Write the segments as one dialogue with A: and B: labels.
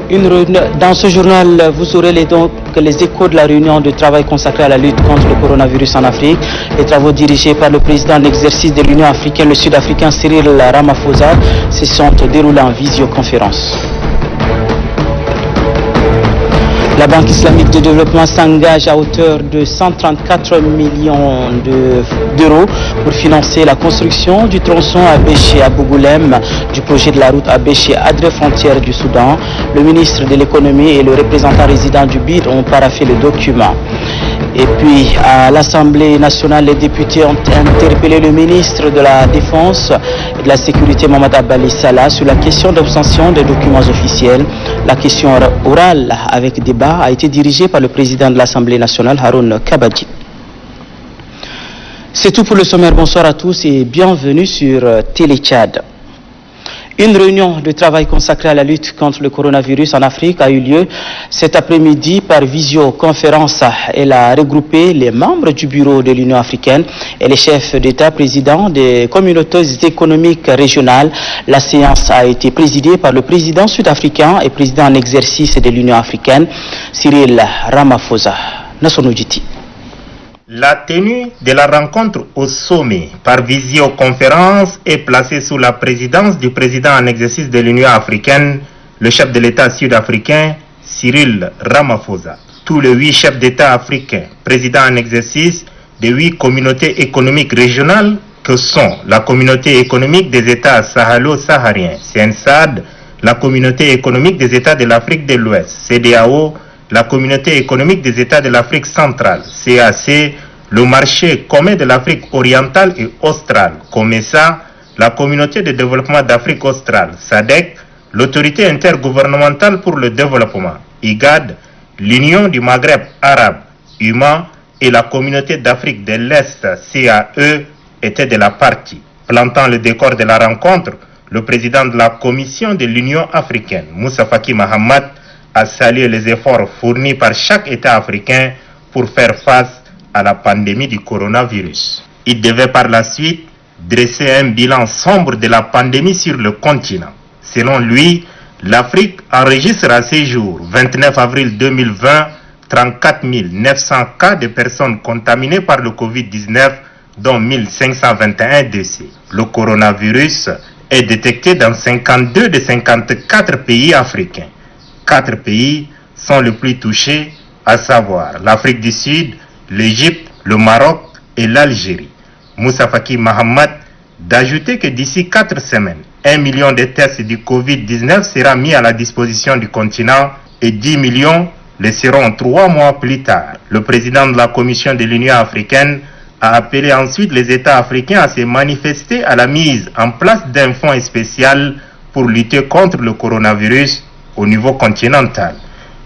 A: Dans ce journal, vous aurez les échos de la réunion de travail consacrée à la lutte contre le coronavirus en Afrique. Les travaux dirigés par le président en exercice de l'Union africaine, le Sud-Africain Cyril Ramaphosa, se sont déroulés en visioconférence. La Banque islamique de développement s'engage à hauteur de 134 millions d'euros pour financer la construction du tronçon Abéché-Abougouilem du projet de la route Abéché-Adré frontière du Soudan. Le ministre de l'économie et le représentant résident du BID ont paraphé le document. Et puis, à l'Assemblée nationale, les députés ont interpellé le ministre de la Défense et de la Sécurité, Mohamed Abali Salah, sur la question d'obtention des documents officiels. La question orale avec débat a été dirigée par le président de l'Assemblée nationale, Haroun Kabadji. C'est tout pour le sommaire. Bonsoir à tous et bienvenue sur Télé Tchad. Une réunion de travail consacrée à la lutte contre le coronavirus en Afrique a eu lieu cet après-midi par visioconférence. Elle a regroupé les membres du bureau de l'Union africaine et les chefs d'État présidents des communautés économiques régionales. La séance a été présidée par le président sud-africain et président en exercice de l'Union africaine, Cyril Ramaphosa. Nassounou Djiti.
B: La tenue de la rencontre au sommet par visioconférence est placée sous la présidence du président en exercice de l'Union africaine, le chef de l'État sud-africain, Cyril Ramaphosa. Tous les 8 chefs d'État africains, présidents en exercice des 8 communautés économiques régionales que sont la communauté économique des États sahalo-sahariens, CNSAD, la communauté économique des États de l'Afrique de l'Ouest, CEDEAO, la communauté économique des États de l'Afrique centrale, CAC, le marché commun de l'Afrique orientale et australe, COMESA, la communauté de développement d'Afrique australe, SADC, l'autorité intergouvernementale pour le développement, IGAD, l'Union du Maghreb arabe, UMA, et la communauté d'Afrique de l'Est, CAE, étaient de la partie. Plantant le décor de la rencontre, le président de la Commission de l'Union africaine, Moussa Faki Mahamat, a salué les efforts fournis par chaque État africain pour faire face à la pandémie du coronavirus. Il devait par la suite dresser un bilan sombre de la pandémie sur le continent. Selon lui, l'Afrique enregistre à ces jours, 29 avril 2020, 34 900 cas de personnes contaminées par le Covid-19, dont 1521 décès. Le coronavirus est détecté dans 52 de 54 pays africains. 4 pays sont les plus touchés, à savoir l'Afrique du Sud, l'Égypte, le Maroc et l'Algérie. Moussa Faki Mahamat d'ajouter que d'ici 4 semaines, 1 million de tests du Covid-19 sera mis à la disposition du continent et 10 millions le seront 3 mois plus tard. Le président de la Commission de l'Union africaine a appelé ensuite les États africains à se manifester à la mise en place d'un fonds spécial pour lutter contre le coronavirus au niveau continental.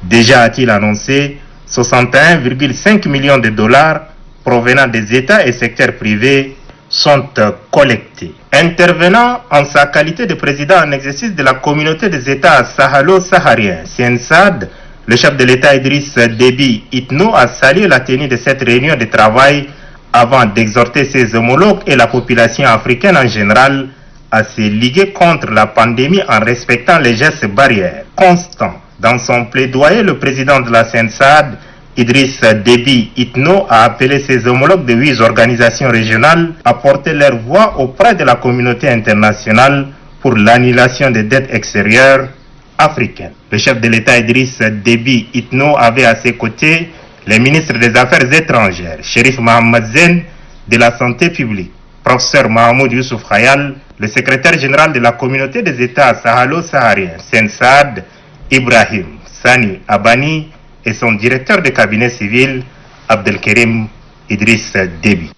B: Déjà a-t-il annoncé 61,5 millions de dollars provenant des États et secteurs privés sont collectés. Intervenant en sa qualité de président en exercice de la communauté des États sahalo-sahariens, CNSAD, le chef de l'État Idriss Déby Itno a salué la tenue de cette réunion de travail avant d'exhorter ses homologues et la population africaine en général à se liguer contre la pandémie en respectant les gestes barrières. Constant dans son plaidoyer, le président de la CNSAD, Idriss Déby Itno, a appelé ses homologues de 8 organisations régionales à porter leur voix auprès de la communauté internationale pour l'annulation des dettes extérieures africaines. Le chef de l'État Idriss Déby Itno avait à ses côtés les ministres des Affaires étrangères, Chérif Mohamed Zen, de la Santé publique, professeur Mahmoud Youssouf Khayal, le secrétaire général de la communauté des États sahalo-sahariens, CNSAD, Ibrahim Sani Abani, et son directeur de cabinet civil, Abdelkerim Idriss Déby.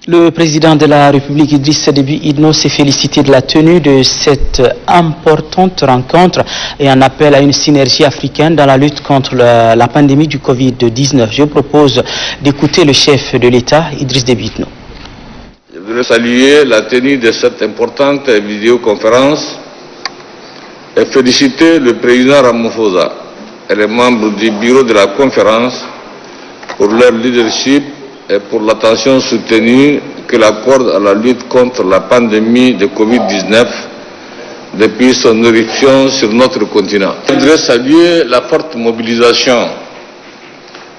A: Le président de la République, Idriss Déby Itno, s'est félicité de la tenue de cette importante rencontre et en appelle à une synergie africaine dans la lutte contre la pandémie du Covid-19. Je propose d'écouter le chef de l'État, Idriss Déby Itno.
C: Je voudrais saluer la tenue de cette importante vidéoconférence et féliciter le président Ramaphosa et les membres du bureau de la conférence pour leur leadership et pour l'attention soutenue qu'ils accordent à la lutte contre la pandémie de Covid-19 depuis son éruption sur notre continent. Je voudrais saluer la forte mobilisation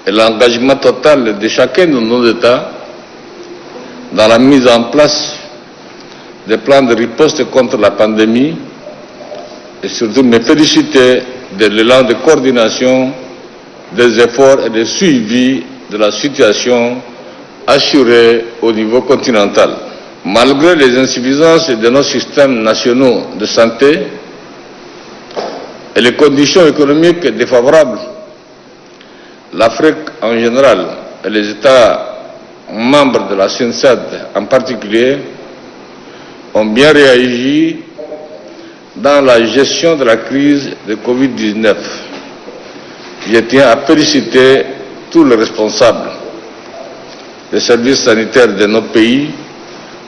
C: et l'engagement total de chacun de nos États dans la mise en place des plans de riposte contre la pandémie et surtout me féliciter de l'élan de coordination des efforts et de suivi de la situation assurée au niveau continental. Malgré les insuffisances de nos systèmes nationaux de santé et les conditions économiques défavorables, l'Afrique en général et les États membres de la CINSAD en particulier ont bien réagi dans la gestion de la crise de Covid-19. Je tiens à féliciter tous les responsables des services sanitaires de nos pays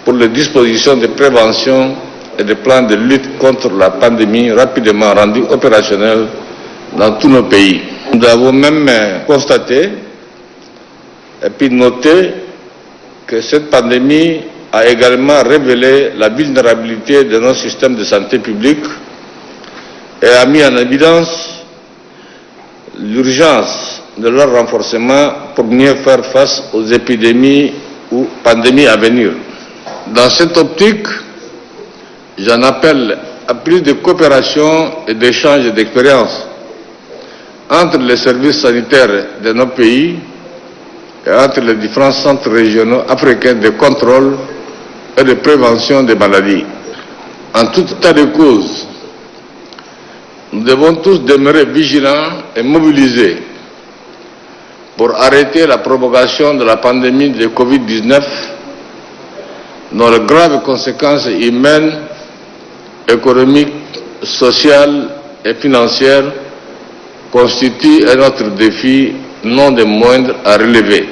C: pour les dispositions de prévention et des plans de lutte contre la pandémie rapidement rendus opérationnels dans tous nos pays. Nous avons même constaté et puis noté que cette pandémie a également révélé la vulnérabilité de nos systèmes de santé publique et a mis en évidence l'urgence de leur renforcement pour mieux faire face aux épidémies ou pandémies à venir. Dans cette optique, j'en appelle à plus de coopération et d'échange d'expériences entre les services sanitaires de nos pays et entre les différents centres régionaux africains de contrôle et de prévention des maladies. En tout état de cause, nous devons tous demeurer vigilants et mobilisés pour arrêter la propagation de la pandémie de Covid-19 dont les graves conséquences humaines, économiques, sociales et financières constituent un autre défi non des moindres à relever.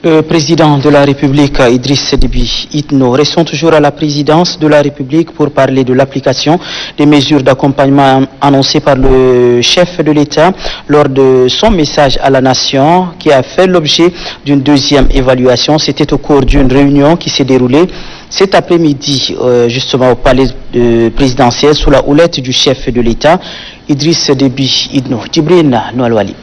A: Le président de la République, Idriss Déby Itno, restons toujours à la présidence de la République pour parler de l'application des mesures d'accompagnement annoncées par le chef de l'État lors de son message à la nation qui a fait l'objet d'une deuxième évaluation. C'était au cours d'une réunion qui s'est déroulée cet après-midi, justement au palais présidentiel sous la houlette du chef de l'État, Idriss Déby Itno. Djibril Noualouali.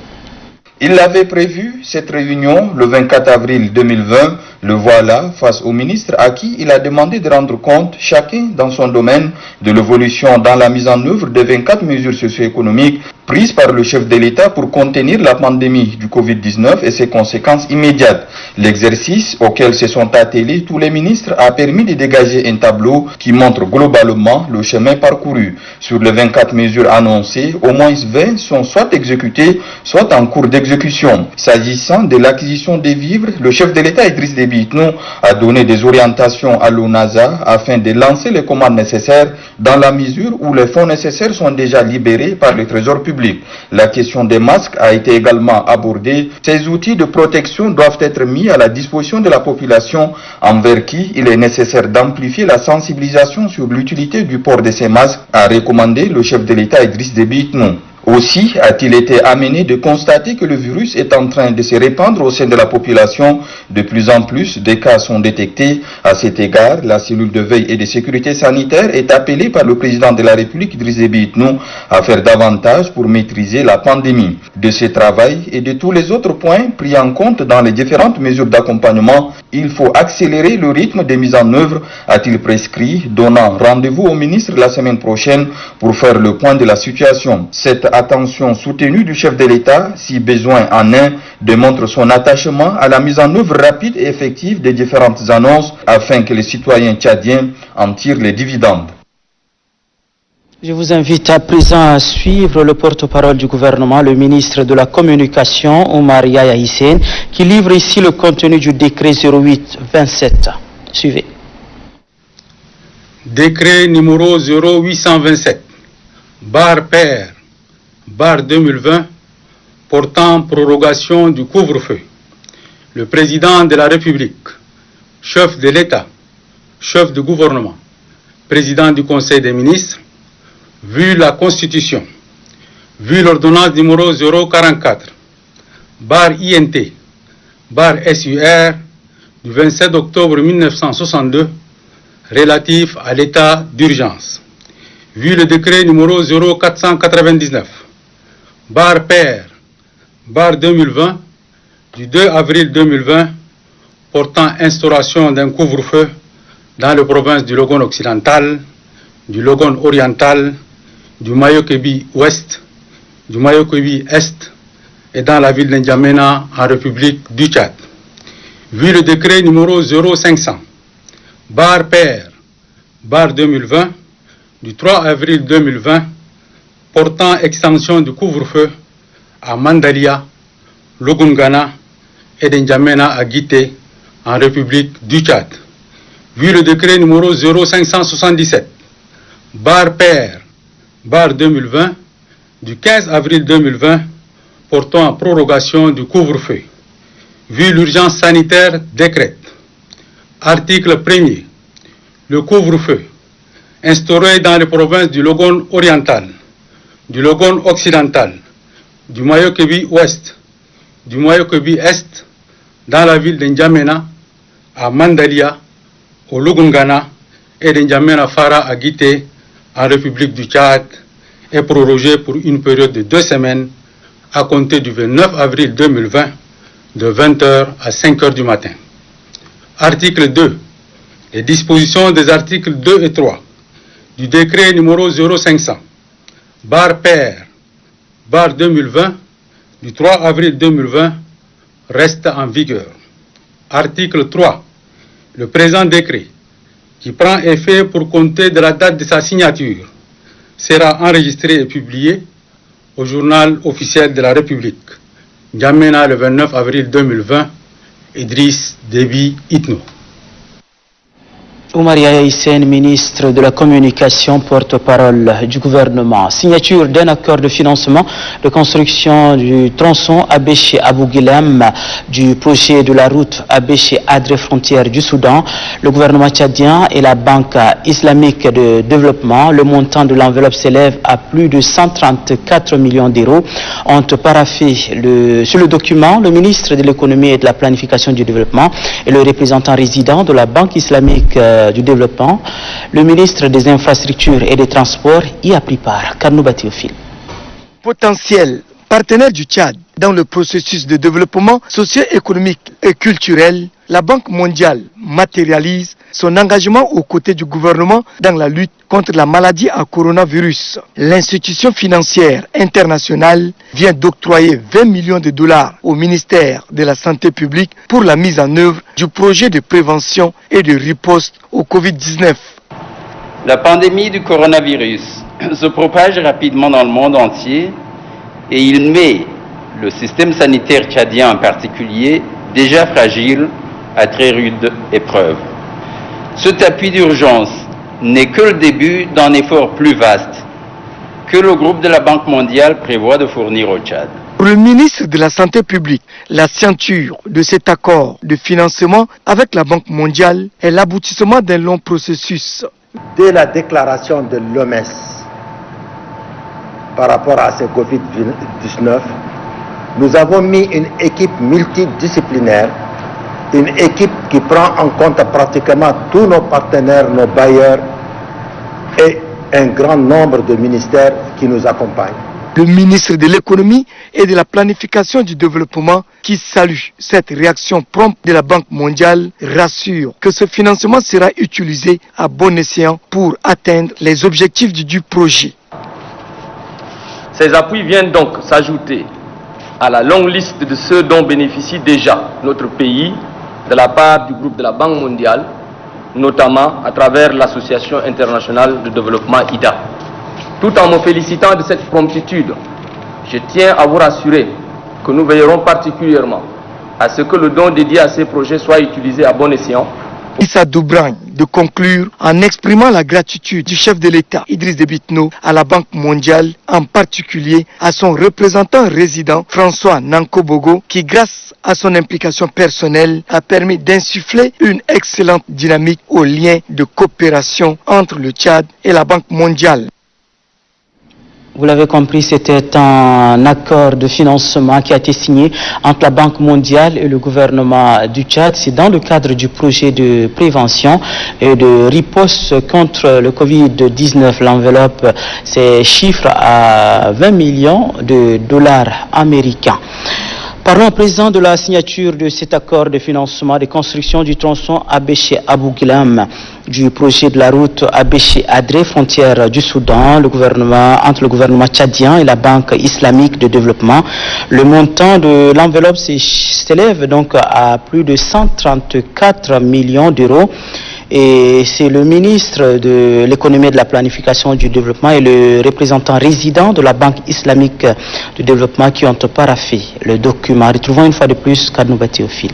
D: Il l'avait prévu, cette réunion, le 24 avril 2020, le voilà face au ministre à qui il a demandé de rendre compte, chacun dans son domaine, de l'évolution dans la mise en œuvre des 24 mesures socio-économiques prises par le chef de l'État pour contenir la pandémie du Covid-19 et ses conséquences immédiates. L'exercice auquel se sont attelés tous les ministres a permis de dégager un tableau qui montre globalement le chemin parcouru. Sur les 24 mesures annoncées, au moins 20 sont soit exécutées, soit en cours d'exécution. S'agissant de l'acquisition des vivres, le chef de l'État Idriss Déby Itno a donné des orientations à l'ONASA afin de lancer les commandes nécessaires dans la mesure où les fonds nécessaires sont déjà libérés par le Trésor public. La question des masques a été également abordée. Ces outils de protection doivent être mis à la disposition de la population envers qui il est nécessaire d'amplifier la sensibilisation sur l'utilité du port de ces masques, a recommandé le chef de l'État Idriss Déby Itno. Aussi a-t-il été amené de constater que le virus est en train de se répandre au sein de la population. De plus en plus, des cas sont détectés. À cet égard, la cellule de veille et de sécurité sanitaire est appelée par le président de la République, Idriss Déby Itno, à faire davantage pour maîtriser la pandémie. De ce travail et de tous les autres points pris en compte dans les différentes mesures d'accompagnement, il faut accélérer le rythme de mise en œuvre, a-t-il prescrit, donnant rendez-vous au ministre la semaine prochaine pour faire le point de la situation. Cette attention soutenue du chef de l'État, si besoin en est, démontre son attachement à la mise en œuvre rapide et effective des différentes annonces afin que les citoyens tchadiens en tirent les dividendes.
A: Je vous invite à présent à suivre le porte-parole du gouvernement, le ministre de la Communication, Oumar Yahya Hissène, qui livre ici le contenu du décret 08-27. Suivez.
E: Décret numéro 0827, /PR, /2020, portant prorogation du couvre-feu. Le président de la République, chef de l'État, chef de gouvernement, président du Conseil des ministres, vu la Constitution, vu l'ordonnance numéro 044, /INT, /SUR, du 27 octobre 1962, relatif à l'état d'urgence. Vu le décret numéro 0499/PR/2020 du 2 avril 2020 portant instauration d'un couvre-feu dans les provinces du Logone occidental, du Logone oriental, du Mayo-Kébi ouest, du Mayo-Kébi est et dans la ville d'Njamena en République du Tchad. Vu le décret numéro 05/PR/2020 du 3 avril 2020 portant extension du couvre-feu à Mandalia, Logungana et d'Njamena à Guité en République du Tchad. Vu le décret numéro 0577/PR/2020 du 15 avril 2020 portant prorogation du couvre-feu. Vu l'urgence sanitaire décrète. Article 1er. Le couvre-feu instauré dans les provinces du Logone oriental, du Logone occidental, du Mayo-Kébi ouest, du Mayo-Kébi est, dans la ville d'Njamena, à Mandalia, au Lugungana et d'Njamena Fara à Guité, en République du Tchad, est prorogé pour une période de 2 semaines à compter du 29 avril 2020, de 20h à 5h du matin. Article 2. Les dispositions des articles 2 et 3 du décret numéro 05/PR/2020 du 3 avril 2020 restent en vigueur. Article 3. Le présent décret, qui prend effet pour compter de la date de sa signature, sera enregistré et publié au journal officiel de la République. N'Djamena le 29 avril 2020, Idriss Déby Itno.
A: Oumaria Hissène, ministre de la Communication, porte-parole du gouvernement. Signature d'un accord de financement de construction du tronçon Abéché-Abouguilem du projet de la route Abéché-Adré-Frontière du Soudan. Le gouvernement tchadien et la Banque islamique de développement, le montant de l'enveloppe s'élève à plus de 134 millions d'euros, ont paraphé sur le document le ministre de l'économie et de la planification du développement et le représentant résident de la Banque islamique du développement. Le ministre des infrastructures et des transports y a pris part. Karnouba Théophile.
F: Potentiel partenaire du Tchad dans le processus de développement socio-économique et culturel, la Banque mondiale matérialise son engagement aux côtés du gouvernement dans la lutte contre la maladie à coronavirus. L'institution financière internationale vient d'octroyer 20 millions de dollars au ministère de la Santé publique pour la mise en œuvre du projet de prévention et de riposte au Covid-19.
G: La pandémie du coronavirus se propage rapidement dans le monde entier et il met le système sanitaire tchadien en particulier, déjà fragile, à très rude épreuve. Cet appui d'urgence n'est que le début d'un effort plus vaste que le groupe de la Banque mondiale prévoit de fournir au Tchad.
F: Pour le ministre de la Santé publique, la signature de cet accord de financement avec la Banque mondiale est l'aboutissement d'un long processus.
H: Dès la déclaration de l'OMS par rapport à ce Covid-19, nous avons mis une équipe multidisciplinaire, une équipe qui prend en compte pratiquement tous nos partenaires, nos bailleurs et un grand nombre de ministères qui nous accompagnent.
F: Le ministre de l'économie et de la planification du développement, qui salue cette réaction prompte de la Banque mondiale, rassure que ce financement sera utilisé à bon escient pour atteindre les objectifs du projet.
I: Ces appuis viennent donc s'ajouter à la longue liste de ceux dont bénéficie déjà notre pays de la part du groupe de la Banque mondiale, notamment à travers l'Association internationale de développement IDA. Tout en me félicitant de cette promptitude, je tiens à vous rassurer que nous veillerons particulièrement à ce que le don dédié à ces projets soit utilisé à bon escient.
F: Issa Doubragne de conclure en exprimant la gratitude du chef de l'État Idriss Déby Itno à la Banque mondiale, en particulier à son représentant résident François Nanko-Bogo, qui grâce à son implication personnelle a permis d'insuffler une excellente dynamique aux liens de coopération entre le Tchad et la Banque mondiale.
A: Vous l'avez compris, c'était un accord de financement qui a été signé entre la Banque mondiale et le gouvernement du Tchad. C'est dans le cadre du projet de prévention et de riposte contre le Covid-19. L'enveloppe c'est chiffre à 20 millions de dollars américains. Parlons à présent de la signature de cet accord de financement de construction du tronçon Abéché-Abouguelem, du projet de la route Abéché-Adré, frontière du Soudan, entre le gouvernement tchadien et la Banque islamique de développement. Le montant de l'enveloppe s'élève donc à plus de 134 millions d'euros. Et c'est le ministre de l'économie et de la planification du développement et le représentant résident de la Banque islamique de développement qui ont paraphé le document. Retrouvons une fois de plus Kadnouba Théophile.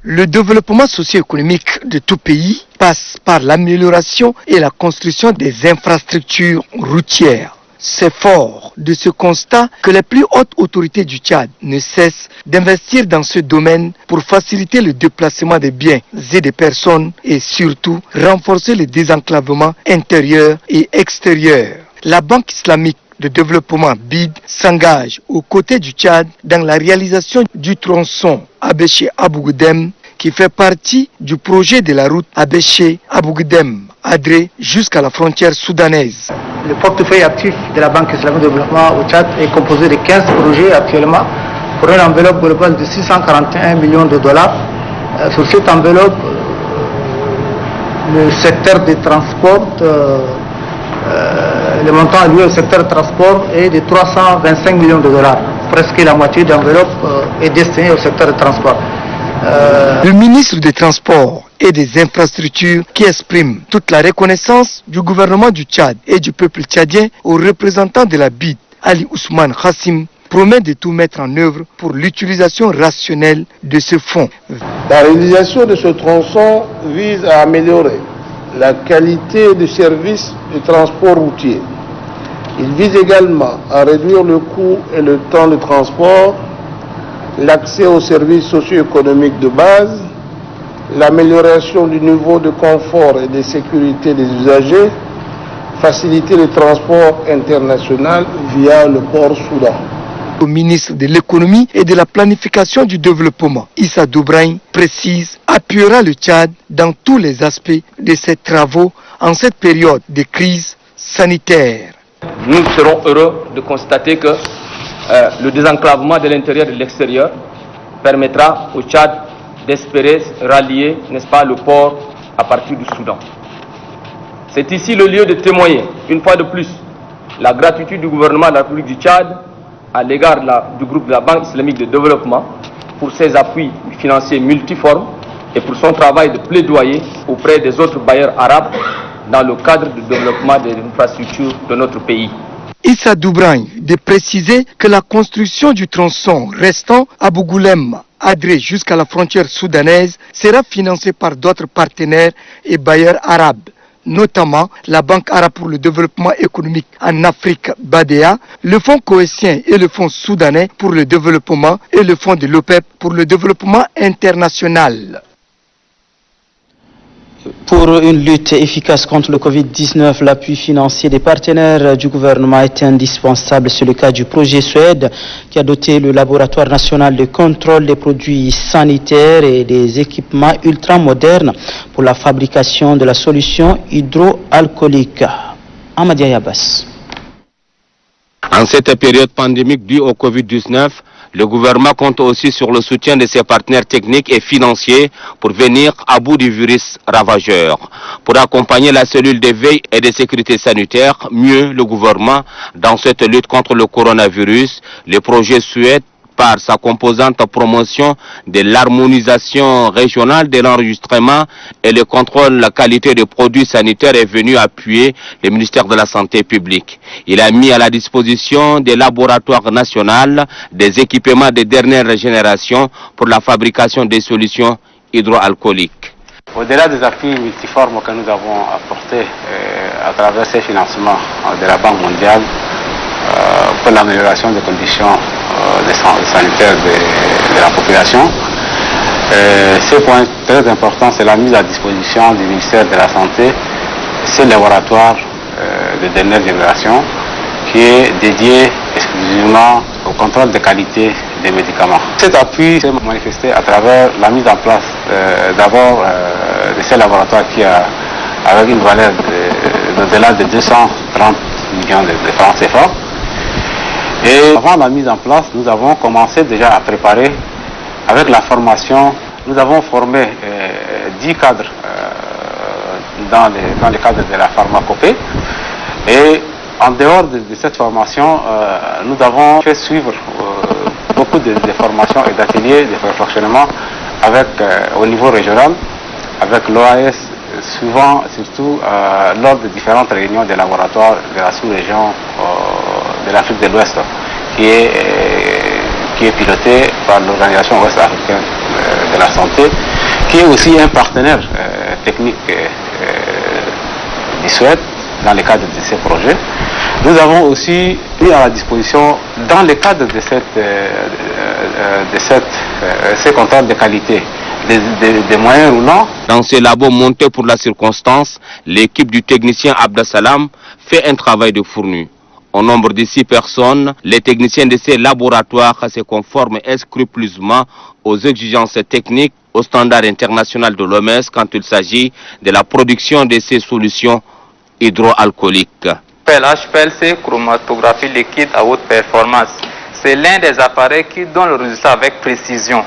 F: Le développement socio-économique de tout pays passe par l'amélioration et la construction des infrastructures routières. C'est fort de ce constat que les plus hautes autorités du Tchad ne cessent d'investir dans ce domaine pour faciliter le déplacement des biens et des personnes et surtout renforcer le désenclavement intérieur et extérieur. La Banque islamique de développement BID s'engage aux côtés du Tchad dans la réalisation du tronçon Abéché-Abouguelem qui fait partie du projet de la route Abéché-Abouguelem-Adré jusqu'à la frontière soudanaise.
J: Le portefeuille actif de la Banque islamique de développement au Tchad est composé de 15 projets actuellement pour une enveloppe globale de 641 millions de dollars. Sur cette enveloppe, le secteur des transports, le montant alloué au secteur des transports est de 325 millions de dollars. Presque la moitié de l'enveloppe est destinée au secteur des transports.
F: Le ministre des Transports et des Infrastructures qui exprime toute la reconnaissance du gouvernement du Tchad et du peuple tchadien aux représentants de la BID, Ali Ousmane Khassim, promet de tout mettre en œuvre pour l'utilisation rationnelle de ce fonds.
K: La réalisation de ce tronçon vise à améliorer la qualité du service du transport routier. Il vise également à réduire le coût et le temps de transport, l'accès aux services socio-économiques de base, l'amélioration du niveau de confort et de sécurité des usagers, faciliter le transport international via le port Soudan.
F: Le ministre de l'économie et de la planification du développement, Issa Doubraï, précise, appuiera le Tchad dans tous les aspects de ses travaux en cette période de crise sanitaire.
I: Nous serons heureux de constater que le désenclavement de l'intérieur et de l'extérieur permettra au Tchad d'espérer rallier, n'est-ce pas, le port à partir du Soudan. C'est ici le lieu de témoigner, une fois de plus, la gratitude du gouvernement de la République du Tchad à l'égard du groupe de la Banque islamique de développement pour ses appuis financiers multiformes et pour son travail de plaidoyer auprès des autres bailleurs arabes dans le cadre du développement des infrastructures de notre pays.
F: Issa Doubraï de préciser que la construction du tronçon restant à Abougoulem-Adré jusqu'à la frontière soudanaise sera financée par d'autres partenaires et bailleurs arabes, notamment la Banque arabe pour le développement économique en Afrique BADEA, le Fonds cohésien et le Fonds soudanais pour le développement et le Fonds de l'OPEP pour le développement international.
A: Pour une lutte efficace contre le Covid-19, l'appui financier des partenaires du gouvernement est indispensable. C'est le cas du projet Suède qui a doté le laboratoire national de contrôle des produits sanitaires et des équipements ultramodernes pour la fabrication de la solution hydroalcoolique. Amadia Yabas.
L: En cette période pandémique due au Covid-19, le gouvernement compte aussi sur le soutien de ses partenaires techniques et financiers pour venir à bout du virus ravageur. Pour accompagner la cellule de veille et de sécurité sanitaire, mieux le gouvernement dans cette lutte contre le coronavirus, le projet Suède par sa composante promotion de l'harmonisation régionale de l'enregistrement et le contrôle de la qualité des produits sanitaires est venu appuyer le ministère de la Santé publique. Il a mis à la disposition des laboratoires nationaux des équipements de dernière génération pour la fabrication des solutions hydroalcooliques.
M: Au-delà des appuis multiformes que nous avons apportés à travers ces financements de la Banque mondiale pour l'amélioration des conditions sanitaires de la population, ce point très important, c'est la mise à disposition du ministère de la Santé ces laboratoires de dernière génération qui est dédié exclusivement au contrôle de qualité des médicaments. Cet appui s'est manifesté à travers la mise en place d'abord de ces laboratoires qui a, avec une valeur d'au-delà de 230 millions de francs CFA. Et avant la mise en place, nous avons commencé déjà à préparer avec la formation. Nous avons formé 10 cadres dans le cadre de la pharmacopée. Et en dehors de cette formation, nous avons fait suivre beaucoup de formations et d'ateliers de perfectionnement avec, au niveau régional, avec l'OAS, souvent, surtout lors de différentes réunions des laboratoires de la sous-région de l'Afrique de l'Ouest, qui est pilotée par l'Organisation ouest-africaine de la santé, qui est aussi un partenaire technique du Suède dans le cadre de ces projets. Nous avons aussi mis à la disposition, dans le cadre de ces contrôles de qualité, des moyens roulants.
L: Dans ces labos montés pour la circonstance, l'équipe du technicien Abdasalam fait un travail de fourni. Au nombre de 6 personnes, les techniciens de ces laboratoires se conforment scrupuleusement aux exigences techniques, aux standards internationaux de l'OMS quand il s'agit de la production de ces solutions hydroalcooliques.
N: HPLC, chromatographie liquide à haute performance. C'est l'un des appareils qui donne le résultat avec précision.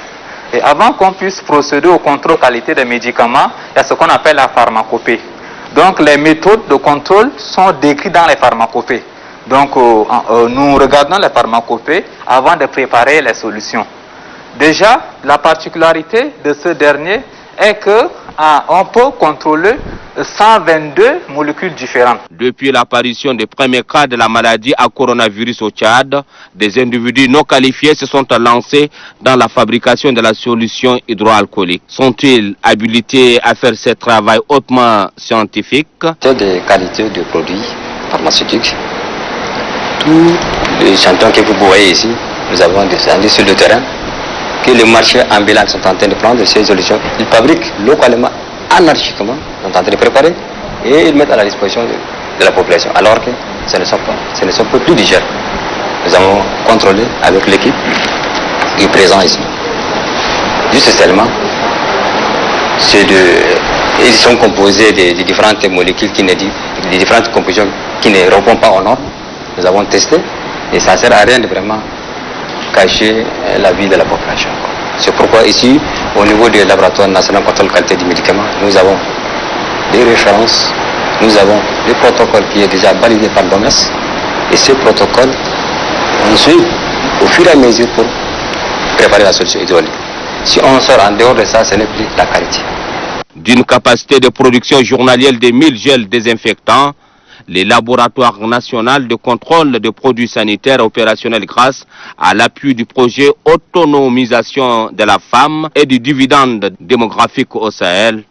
N: Et avant qu'on puisse procéder au contrôle qualité des médicaments, il y a ce qu'on appelle la pharmacopée. Donc les méthodes de contrôle sont décrites dans les pharmacopées. Donc nous regardons les pharmacopées avant de préparer les solutions. Déjà, la particularité de ce dernier est qu'on peut contrôler 122 molécules différentes.
L: Depuis l'apparition des premiers cas de la maladie à coronavirus au Tchad, des individus non qualifiés se sont lancés dans la fabrication de la solution hydroalcoolique. Sont-ils habilités à faire ce travail hautement scientifique?
O: Des qualités de produits pharmaceutiques. Tous les champions que vous voyez ici, nous avons descendu sur le terrain, que les marchés ambulants sont en train de prendre ces solutions. Ils fabriquent localement, anarchiquement, sont en train de préparer et ils mettent à la disposition de la population, alors que ce ne sont pas plus digères. Nous avons contrôlé avec l'équipe qui est présente ici. Juste seulement, ils sont composés de différentes molécules, de différentes compositions qui ne répondent pas aux normes. Nous avons testé et ça ne sert à rien de vraiment cacher la vie de la population. C'est pourquoi ici, au niveau du laboratoire national contrôle qualité des médicaments, nous avons des références, nous avons des protocoles qui est déjà validé par l'OMS et ces protocoles, on suit au fur et à mesure pour préparer la solution hydraulique. Si on sort en dehors de ça, ce n'est plus la qualité.
L: D'une capacité de production journalière de 1000 gels désinfectants, les laboratoires nationaux de contrôle des produits sanitaires opérationnels grâce à l'appui du projet autonomisation de la femme et du dividende démographique au Sahel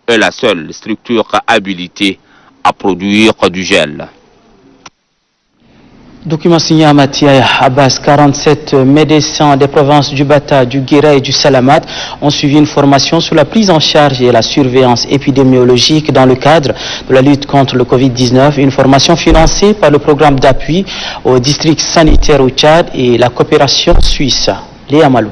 L: est la seule structure habilitée à produire du gel.
A: Document signé à Matia Abbas, 47 médecins des provinces du Bata, du Guéret et du Salamat ont suivi une formation sur la prise en charge et la surveillance épidémiologique dans le cadre de la lutte contre le Covid-19, une formation financée par le programme d'appui au district sanitaire au Tchad et la coopération suisse. Léa Malou.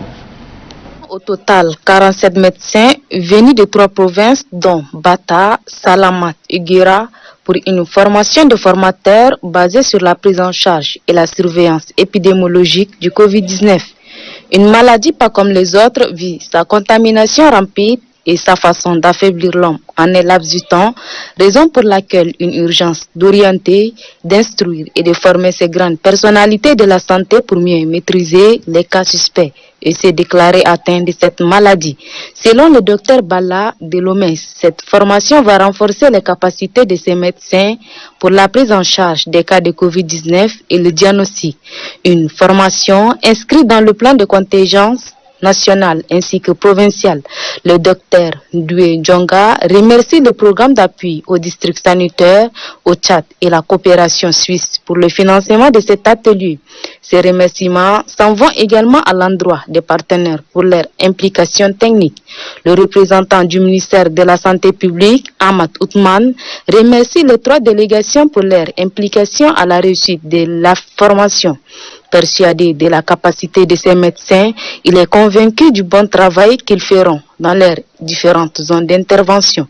P: Au total, 47 médecins venus de 3 provinces dont Bata, Salamat et Guéret pour une formation de formateurs basée sur la prise en charge et la surveillance épidémiologique du Covid-19. Une maladie pas comme les autres vit sa contamination rapide et sa façon d'affaiblir l'homme en un laps du temps, raison pour laquelle une urgence d'orienter, d'instruire et de former ces grandes personnalités de la santé pour mieux maîtriser les cas suspects et s'est déclaré atteint de cette maladie. Selon le docteur Bala de l'OMS, cette formation va renforcer les capacités de ces médecins pour la prise en charge des cas de Covid-19 et le diagnostic. Une formation inscrite dans le plan de contingence national ainsi que provincial. Le docteur Doué Djonga remercie le programme d'appui au district sanitaire au Tchad et la coopération suisse pour le financement de cet atelier. Ces remerciements s'en vont également à l'endroit des partenaires pour leur implication technique. Le représentant du ministère de la Santé publique, Ahmad Othman, remercie les 3 délégations pour leur implication à la réussite de la formation. Persuadé de la capacité de ces médecins, il est convaincu du bon travail qu'ils feront dans leurs différentes zones d'intervention.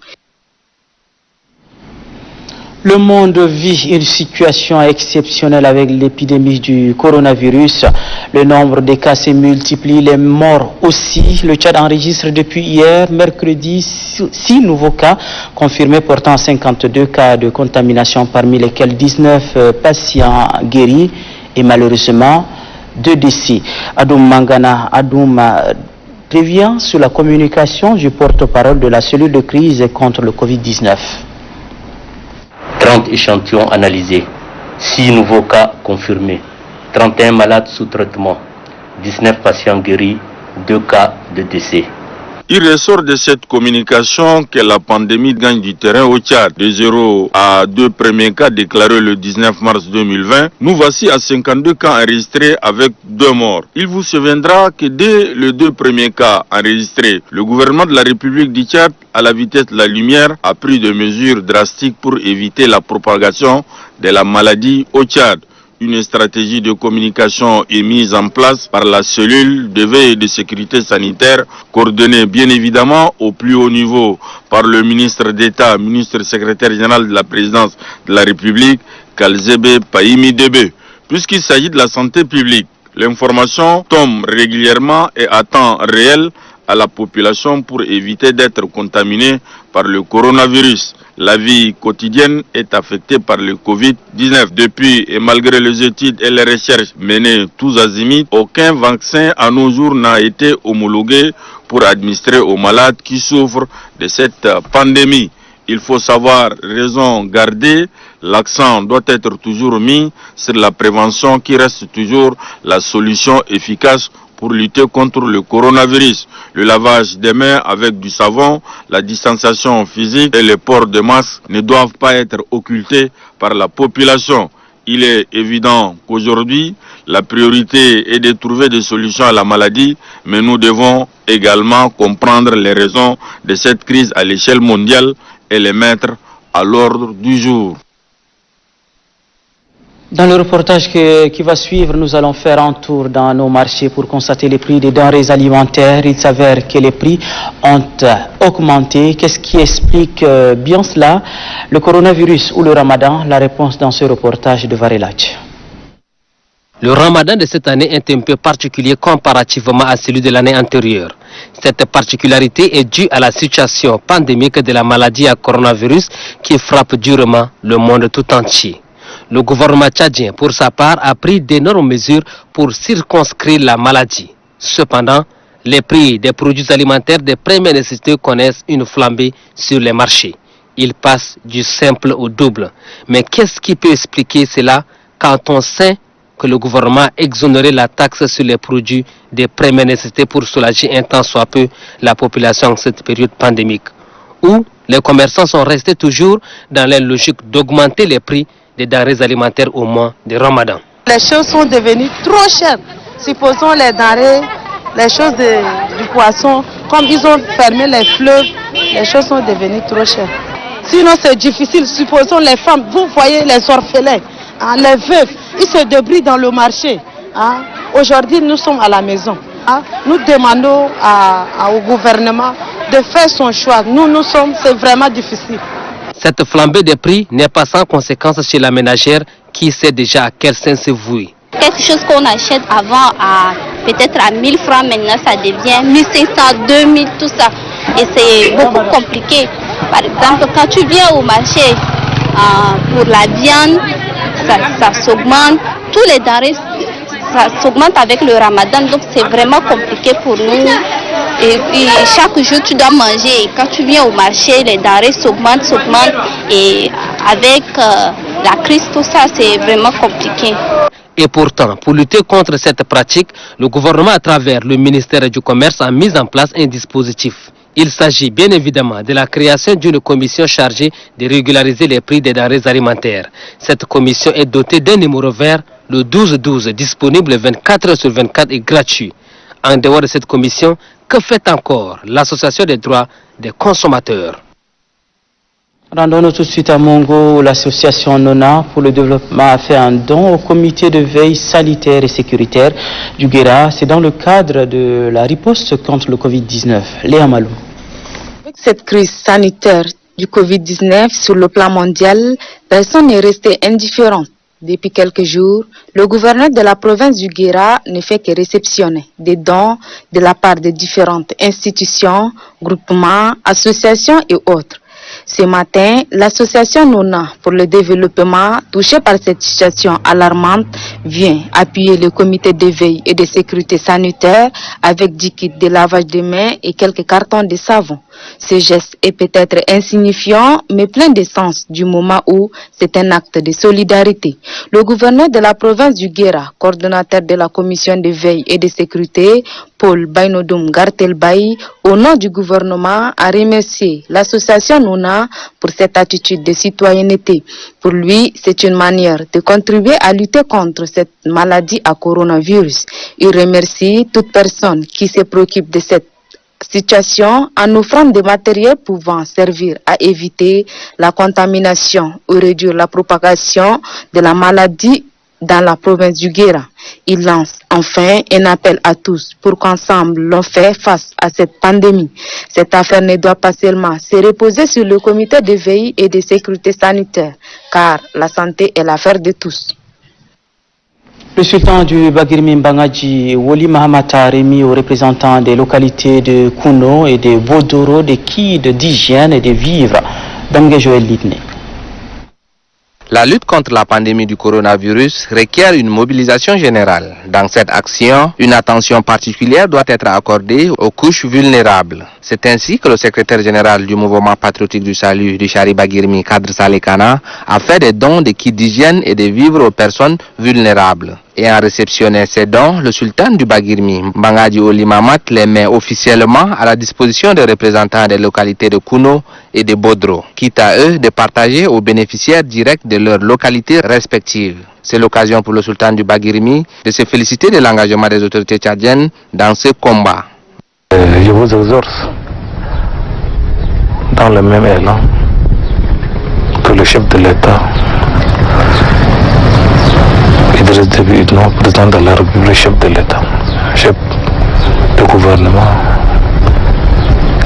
A: Le monde vit une situation exceptionnelle avec l'épidémie du coronavirus. Le nombre de cas se multiplie, les morts aussi. Le Tchad enregistre depuis hier, mercredi, 6 nouveaux cas confirmés, portant 52 cas de contamination, parmi lesquels 19 patients guéris et malheureusement 2 décès. Adoum Mangana revient sur la communication du porte-parole de la cellule de crise contre le Covid-19.
Q: 30 échantillons analysés, 6 nouveaux cas confirmés, 31 malades sous traitement, 19 patients guéris, 2 cas de décès.
R: Il ressort de cette communication que la pandémie gagne du terrain au Tchad. De 0 à 2 premiers cas déclarés le 19 mars 2020, nous voici à 52 cas enregistrés avec 2 morts. Il vous souviendra que dès les 2 premiers cas enregistrés, le gouvernement de la République du Tchad, à la vitesse de la lumière, a pris des mesures drastiques pour éviter la propagation de la maladie au Tchad. Une stratégie de communication est mise en place par la cellule de veille et de sécurité sanitaire, coordonnée bien évidemment au plus haut niveau par le ministre d'État, ministre secrétaire général de la présidence de la République, Kalzebe Paimi Debe. Puisqu'il s'agit de la santé publique, l'information tombe régulièrement et à temps réel à la population pour éviter d'être contaminée par le coronavirus. La vie quotidienne est affectée par le Covid-19. Depuis et malgré les études et les recherches menées tous azimuts, aucun vaccin à nos jours n'a été homologué pour administrer aux malades qui souffrent de cette pandémie. Il faut savoir raison garder, l'accent doit être toujours mis sur la prévention qui reste toujours la solution efficace pour lutter contre le coronavirus. Le lavage des mains avec du savon, la distanciation physique et le port de masques ne doivent pas être occultés par la population. Il est évident qu'aujourd'hui, la priorité est de trouver des solutions à la maladie, mais nous devons également comprendre les raisons de cette crise à l'échelle mondiale et les mettre à l'ordre du jour.
A: Dans le reportage qui va suivre, nous allons faire un tour dans nos marchés pour constater les prix des denrées alimentaires. Il s'avère que les prix ont augmenté. Qu'est-ce qui explique bien cela? Le coronavirus ou le ramadan? La réponse dans ce reportage de Varelach.
S: Le ramadan de cette année est un peu particulier comparativement à celui de l'année antérieure. Cette particularité est due à la situation pandémique de la maladie à coronavirus qui frappe durement le monde tout entier. Le gouvernement tchadien, pour sa part, a pris d'énormes mesures pour circonscrire la maladie. Cependant, les prix des produits alimentaires de première nécessité connaissent une flambée sur les marchés. Ils passent du simple au double. Mais qu'est-ce qui peut expliquer cela quand on sait que le gouvernement a exonéré la taxe sur les produits de première nécessité pour soulager un tant soit peu la population en cette période pandémique? Ou les commerçants sont restés toujours dans la logique d'augmenter les prix des denrées alimentaires au mois de Ramadan.
T: Les choses sont devenues trop chères. Supposons les denrées, les choses du poisson, comme ils ont fermé les fleuves, les choses sont devenues trop chères. Sinon c'est difficile. Supposons les femmes, vous voyez les orphelins, hein, les veufs, ils se débrouillent dans le marché. Hein. Aujourd'hui nous sommes à la maison. Hein. Nous demandons au gouvernement de faire son choix. Nous sommes, c'est vraiment difficile.
S: Cette flambée des prix n'est pas sans conséquence chez la ménagère qui sait déjà à quel sens se vouer.
U: Quelque chose qu'on achète avant à peut-être à 1000 francs, maintenant ça devient 1500, 2000, tout ça. Et c'est beaucoup compliqué. Par exemple, quand tu viens au marché pour la viande, ça s'augmente. Tous les denrées, ça s'augmente avec le ramadan. Donc c'est vraiment compliqué pour nous. Et chaque jour tu dois manger. Et quand tu viens au marché, les denrées s'augmentent. Et avec la crise, tout ça, c'est vraiment compliqué.
S: Et pourtant, pour lutter contre cette pratique, le gouvernement à travers le ministère du Commerce a mis en place un dispositif. Il s'agit bien évidemment de la création d'une commission chargée de régulariser les prix des denrées alimentaires. Cette commission est dotée d'un numéro vert, le 1212, disponible 24 heures sur 24 et gratuit. En dehors de cette commission, que fait encore l'Association des droits des consommateurs?
A: Rendons-nous tout de suite à Mongo, où l'association Nona pour le développement a fait un don au comité de veille sanitaire et sécuritaire du Guéra. C'est dans le cadre de la riposte contre le Covid-19. Léa Malou.
P: Avec cette crise sanitaire du Covid-19 sur le plan mondial, personne n'est resté indifférent. Depuis quelques jours, le gouverneur de la province du Guéra ne fait que réceptionner des dons de la part de différentes institutions, groupements, associations et autres. Ce matin, l'association Nona pour le développement, touchée par cette situation alarmante, vient appuyer le comité de veille et de sécurité sanitaire avec 10 kits de lavage de mains et quelques cartons de savon. Ce geste est peut-être insignifiant, mais plein de sens du moment où c'est un acte de solidarité. Le gouverneur de la province du Guéra, coordonnateur de la commission de veille et de sécurité, Paul Bainodoum Gartelbaï, au nom du gouvernement, a remercié l'association Nona pour cette attitude de citoyenneté. Pour lui, c'est une manière de contribuer à lutter contre cette maladie à coronavirus. Il remercie toute personne qui se préoccupe de cette situation en offrant des matériels pouvant servir à éviter la contamination ou réduire la propagation de la maladie dans la province du Guéra. Il lance enfin un appel à tous pour qu'ensemble l'on fait face à cette pandémie. Cette affaire ne doit pas seulement se reposer sur le comité de veille et de sécurité sanitaire, car la santé est l'affaire de tous.
A: Le sultan du Bagirmi Mbangadji, Woli Mahamata, a remis aux représentants des localités de Kouno et de Bodoro des kits d'hygiène et de vivres. Damge Joël Litné.
L: La lutte contre la pandémie du coronavirus requiert une mobilisation générale. Dans cette action, une attention particulière doit être accordée aux couches vulnérables. C'est ainsi que le secrétaire général du mouvement patriotique du salut du Chari Bagirmi, Kadr Salekana, a fait des dons de kits d'hygiène et de vivres aux personnes vulnérables. Et en réceptionnant ces dons, le sultan du Bagirmi, Mbangadji Oli Mamat, les met officiellement à la disposition des représentants des localités de Kouno et de Bodro, quitte à eux de partager aux bénéficiaires directs de leurs localités respectives. C'est l'occasion pour le sultan du Bagirmi de se féliciter de l'engagement des autorités tchadiennes dans ce combat.
B: Je vous exhorte, dans le même élan que le chef de l'État, Idriss Déby Itno, président de la République, chef de l'État, chef de gouvernement,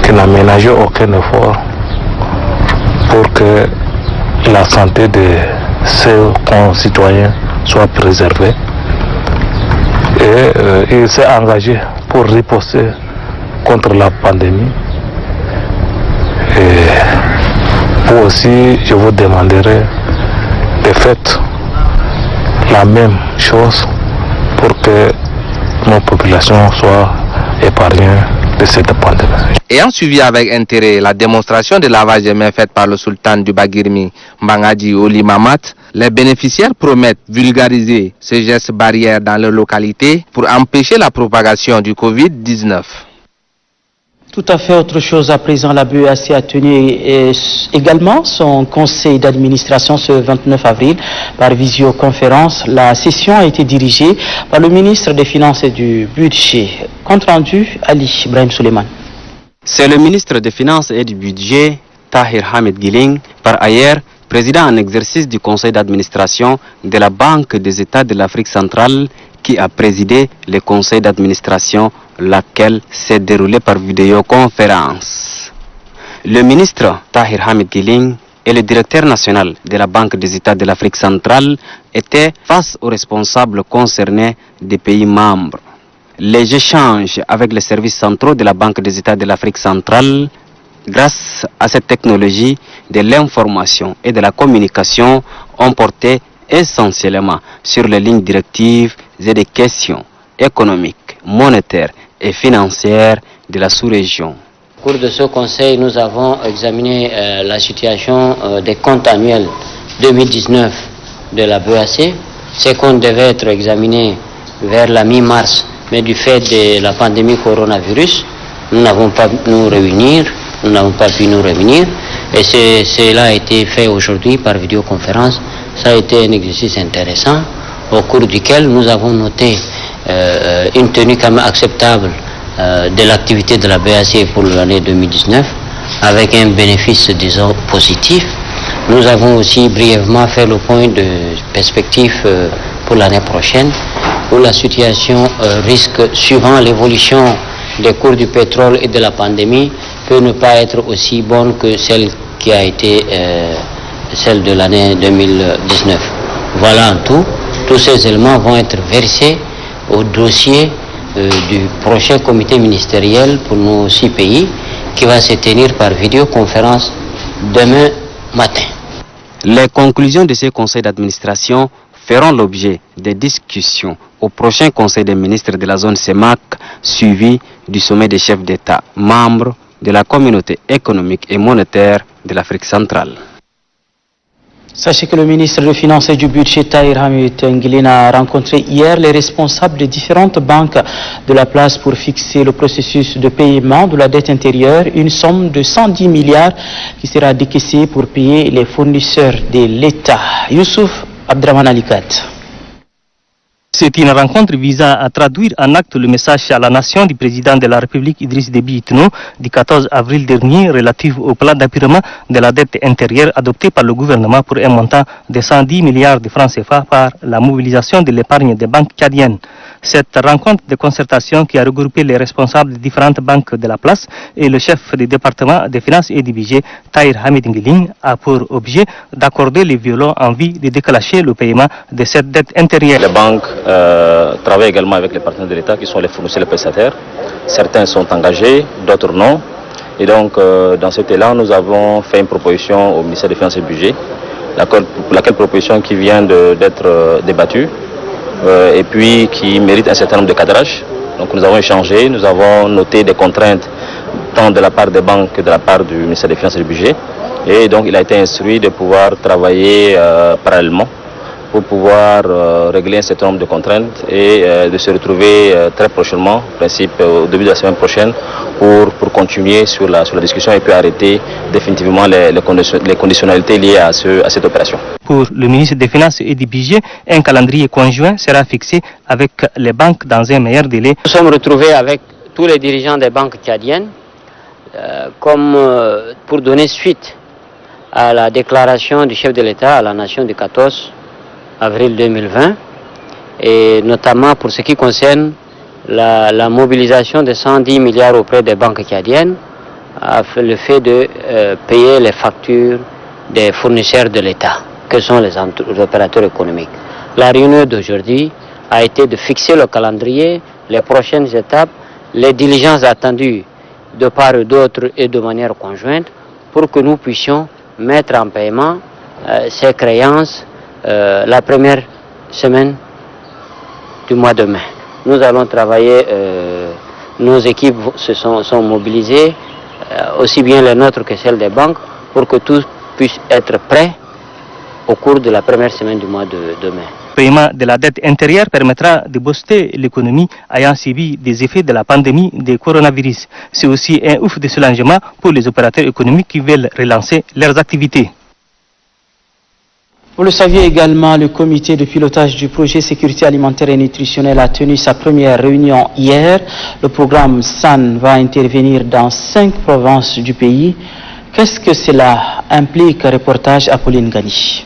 B: qui n'a ménagé aucun effort pour que la santé de ses concitoyens soit préservée. Et il s'est engagé pour riposter contre la pandémie. Et vous aussi, je vous demanderai de faire la même chose pour que nos populations soient épargnées de cette pandémie.
L: Ayant suivi avec intérêt la démonstration de lavage des mains faite par le sultan du Bagirmi, Mbangadji Oli Mamat, les bénéficiaires promettent vulgariser ces gestes barrières dans leur localité pour empêcher la propagation du Covid-19.
A: Tout à fait autre chose à présent, la BEAC a tenu également son conseil d'administration ce 29 avril par visioconférence. La session a été dirigée par le ministre des Finances et du Budget. Compte rendu, Ali Ibrahim Suleiman.
V: C'est le ministre des Finances et du Budget, Tahir Hamid Giling, par ailleurs président en exercice du conseil d'administration de la Banque des États de l'Afrique centrale, qui a présidé le conseil d'administration, laquelle s'est déroulée par vidéoconférence. Le ministre Tahir Hamid Giling et le directeur national de la Banque des États de l'Afrique centrale étaient face aux responsables concernés des pays membres. Les échanges avec les services centraux de la Banque des États de l'Afrique centrale, grâce à cette technologie de l'information et de la communication, ont porté essentiellement sur les lignes directives et des questions économiques, monétaires et financières de la sous-région.
W: Au cours de ce conseil, nous avons examiné la situation des comptes annuels 2019 de la BEAC ce qu'on devait être examiné vers la mi-mars, mais du fait de la pandémie coronavirus, nous n'avons pas pu nous réunir, et cela a été fait aujourd'hui par vidéoconférence. Ça a été un exercice intéressant au cours duquel nous avons noté une tenue quand même acceptable de l'activité de la BAC pour l'année 2019 avec un bénéfice, disons, positif. Nous avons aussi brièvement fait le point de perspective pour l'année prochaine où la situation risque, suivant l'évolution des cours du pétrole et de la pandémie, peut ne pas être aussi bonne que celle qui a été celle de l'année 2019. Voilà en tout. Tous ces éléments vont être versés au dossier du prochain comité ministériel pour nos 6 pays qui va se tenir par vidéoconférence demain matin.
V: Les conclusions de ces conseils d'administration feront l'objet des discussions au prochain conseil des ministres de la zone CEMAC suivi du sommet des chefs d'État membres de la communauté économique et monétaire de l'Afrique centrale.
A: Sachez que le ministre des Finances et du Budget, Tahir Hamid Nguilin, a rencontré hier les responsables des différentes banques de la place pour fixer le processus de paiement de la dette intérieure, une somme de 110 milliards qui sera décaissée pour payer les fournisseurs de l'État. Youssouf Abdraman Alikat.
C: C'est une rencontre visant à traduire en acte le message à la nation du président de la République Idriss Déby Itno du 14 avril dernier relatif au plan d'appurement de la dette intérieure adopté par le gouvernement pour un montant de 110 milliards de francs CFA par la mobilisation de l'épargne des banques tchadiennes. Cette rencontre de concertation qui a regroupé les responsables des différentes banques de la place et le chef du département des finances et du budget, Tahir Hamid Nguilin, a pour objet d'accorder les violons en vue de déclencher le paiement de cette dette intérieure.
D: Les banques travaillent également avec les partenaires de l'État qui sont les fournisseurs et les prestataires. Certains sont engagés, d'autres non. Et donc, dans cet élan, nous avons fait une proposition au ministère des Finances et du Budget, laquelle proposition qui vient d'être débattue. Et puis qui mérite un certain nombre de cadrages. Donc nous avons échangé, nous avons noté des contraintes tant de la part des banques que de la part du ministère des Finances et du Budget. Et donc il a été instruit de pouvoir travailler parallèlement pour pouvoir régler un certain nombre de contraintes et de se retrouver très prochainement, en principe au début de la semaine prochaine, pour continuer sur la discussion et puis arrêter définitivement les conditionnalités liées à cette opération.
C: Pour le ministre des Finances et du Budget, un calendrier conjoint sera fixé avec les banques dans un meilleur délai.
W: Nous sommes retrouvés avec tous les dirigeants des banques tchadiennes pour donner suite à la déclaration du chef de l'État à la nation du 14 avril 2020 et notamment pour ce qui concerne la mobilisation de 110 milliards auprès des banques tchadiennes, le fait de payer les factures des fournisseurs de l'État, que sont les opérateurs économiques. La réunion d'aujourd'hui a été de fixer le calendrier, les prochaines étapes, les diligences attendues de part et d'autre et de manière conjointe pour que nous puissions mettre en paiement ces créances la première semaine du mois de mai. Nous allons travailler, nos équipes sont mobilisées, aussi bien les nôtres que celles des banques, pour que tout puisse être prêt au cours de la première semaine du mois de mai.
C: Le paiement de la dette intérieure permettra de booster l'économie ayant subi des effets de la pandémie de coronavirus. C'est aussi un ouf de soulagement pour les opérateurs économiques qui veulent relancer leurs activités.
A: Vous le saviez également, le comité de pilotage du projet sécurité alimentaire et nutritionnelle a tenu sa première réunion hier. Le programme SAN va intervenir dans 5 provinces du pays. Qu'est-ce que cela implique? Reportage Apolline Gani.